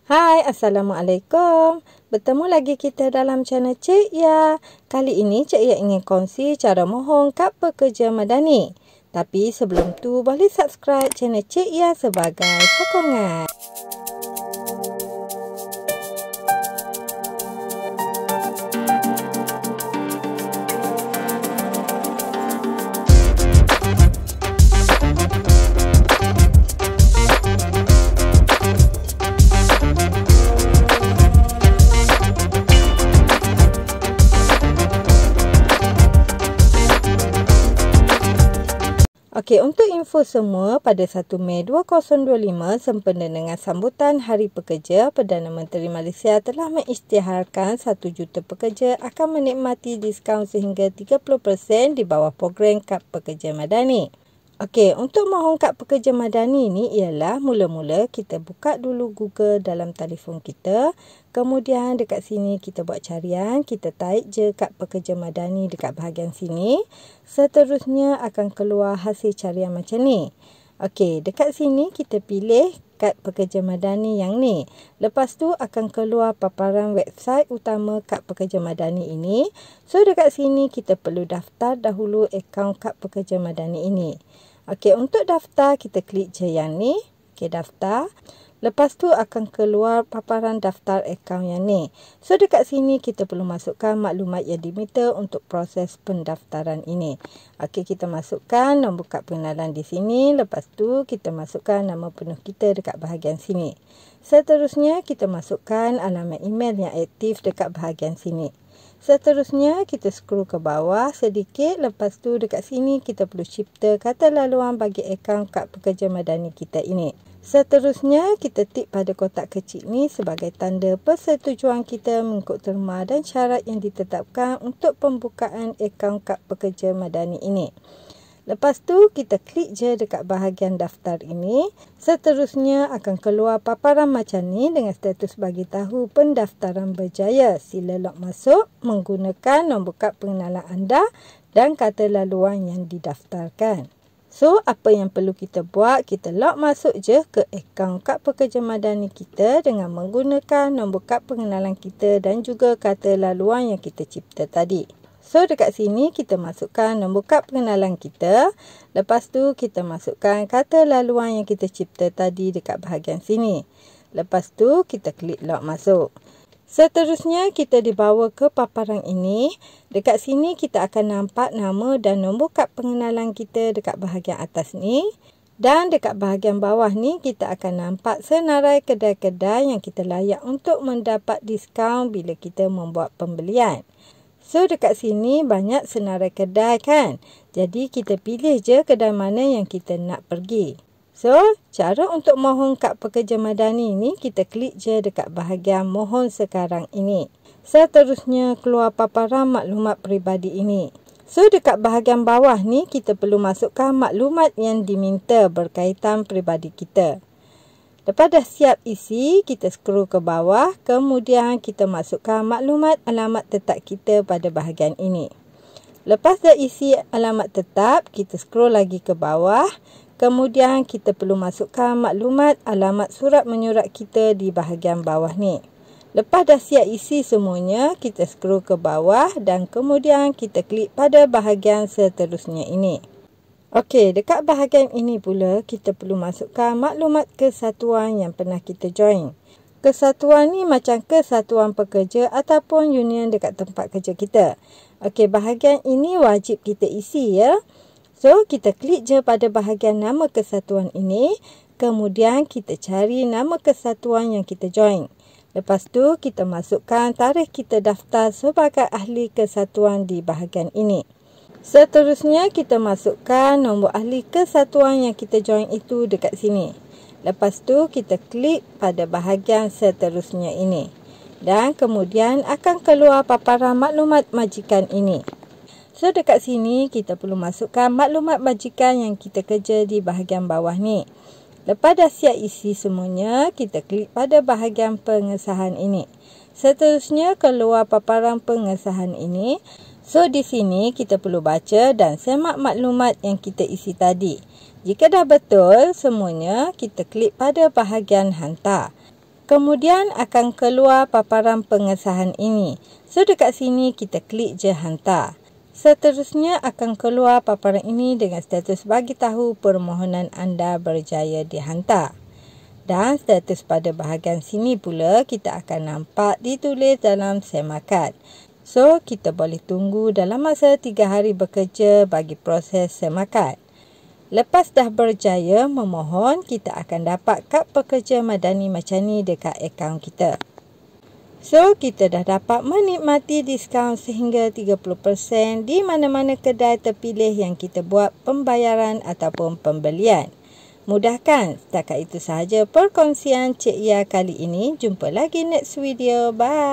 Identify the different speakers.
Speaker 1: Hai, Assalamualaikum. Bertemu lagi kita dalam channel Cik Ya. Kali ini Cik Ya ingin kongsi cara mohon kad pekerja madani. Tapi sebelum tu boleh subscribe channel Cik Ya sebagai sokongan. Okey, untuk info semua, pada 1 Mei 2025 sempena dengan sambutan Hari Pekerja, Perdana Menteri Malaysia telah mengisytiharkan 1 juta pekerja akan menikmati diskaun sehingga 30% di bawah program kad pekerja madani. Okey, untuk mohon kad pekerja madani ni ialah mula-mula kita buka dulu Google dalam telefon kita. Kemudian dekat sini kita buat carian, kita type je kad pekerja madani dekat bahagian sini. Seterusnya akan keluar hasil carian macam ni. Okey, dekat sini kita pilih kad pekerja madani yang ni. Lepas tu akan keluar paparan website utama kad pekerja madani ini. So dekat sini kita perlu daftar dahulu akaun kad pekerja madani ini. Okey, untuk daftar kita klik je yang ni. Okey, daftar. Lepas tu akan keluar paparan daftar akaun yang ni. So dekat sini kita perlu masukkan maklumat yang diminta untuk proses pendaftaran ini. Okey, kita masukkan nombor kad pengenalan di sini. Lepas tu kita masukkan nama penuh kita dekat bahagian sini. Seterusnya kita masukkan alamat email yang aktif dekat bahagian sini. Seterusnya kita scroll ke bawah sedikit. Lepas tu dekat sini kita perlu cipta kata laluan bagi akaun kad pekerja madani kita ini. Seterusnya kita tik pada kotak kecil ni sebagai tanda persetujuan kita mengikut terma dan syarat yang ditetapkan untuk pembukaan akaun kad pekerja madani ini. Lepas tu kita klik je dekat bahagian daftar ini. Seterusnya akan keluar paparan macam ni dengan status bagi tahu pendaftaran berjaya. Sila log masuk menggunakan nombor kad pengenalan anda dan kata laluan yang didaftarkan. So, apa yang perlu kita buat? Kita log masuk je ke akaun kad pekerja madani kita dengan menggunakan nombor kad pengenalan kita dan juga kata laluan yang kita cipta tadi. So, dekat sini kita masukkan nombor kad pengenalan kita. Lepas tu kita masukkan kata laluan yang kita cipta tadi dekat bahagian sini. Lepas tu kita klik log masuk. Seterusnya kita dibawa ke paparan ini. Dekat sini kita akan nampak nama dan nombor kad pengenalan kita dekat bahagian atas ni. Dan dekat bahagian bawah ni kita akan nampak senarai kedai-kedai yang kita layak untuk mendapat diskaun bila kita membuat pembelian. So dekat sini banyak senarai kedai kan. Jadi kita pilih je kedai mana yang kita nak pergi. So, cara untuk mohon kad pekerja madani ni kita klik je dekat bahagian mohon sekarang ini. Seterusnya keluar paparan maklumat peribadi ini. So, dekat bahagian bawah ni kita perlu masukkan maklumat yang diminta berkaitan peribadi kita. Lepas dah siap isi, kita scroll ke bawah. Kemudian kita masukkan maklumat alamat tetap kita pada bahagian ini. Lepas dah isi alamat tetap, kita scroll lagi ke bawah. Kemudian kita perlu masukkan maklumat alamat surat menyurat kita di bahagian bawah ni. Lepas dah siap isi semuanya, kita scroll ke bawah dan kemudian kita klik pada bahagian seterusnya ini. Okey, dekat bahagian ini pula kita perlu masukkan maklumat kesatuan yang pernah kita join. Kesatuan ni macam kesatuan pekerja ataupun union dekat tempat kerja kita. Okey, bahagian ini wajib kita isi ya. So, kita klik je pada bahagian nama kesatuan ini. Kemudian kita cari nama kesatuan yang kita join. Lepas tu kita masukkan tarikh kita daftar sebagai ahli kesatuan di bahagian ini. Seterusnya kita masukkan nombor ahli kesatuan yang kita join itu dekat sini. Lepas tu kita klik pada bahagian seterusnya ini. Dan kemudian akan keluar paparan maklumat majikan ini. So dekat sini kita perlu masukkan maklumat majikan yang kita kerja di bahagian bawah ni. Lepas dah siap isi semuanya, kita klik pada bahagian pengesahan ini. Seterusnya keluar paparan pengesahan ini. So di sini kita perlu baca dan semak maklumat yang kita isi tadi. Jika dah betul semuanya, kita klik pada bahagian hantar. Kemudian akan keluar paparan pengesahan ini. So dekat sini kita klik je hantar. Seterusnya akan keluar paparan ini dengan status bagi tahu permohonan anda berjaya dihantar. Dan status pada bahagian sini pula kita akan nampak ditulis dalam semakat. So kita boleh tunggu dalam masa 3 hari bekerja bagi proses semakat. Lepas dah berjaya memohon, kita akan dapat kad pekerja madani macam ni dekat akaun kita. So, kita dah dapat menikmati diskaun sehingga 30% di mana-mana kedai terpilih yang kita buat pembayaran ataupun pembelian. Mudah kan? Setakat itu sahaja perkongsian Cik Ia kali ini. Jumpa lagi next video. Bye!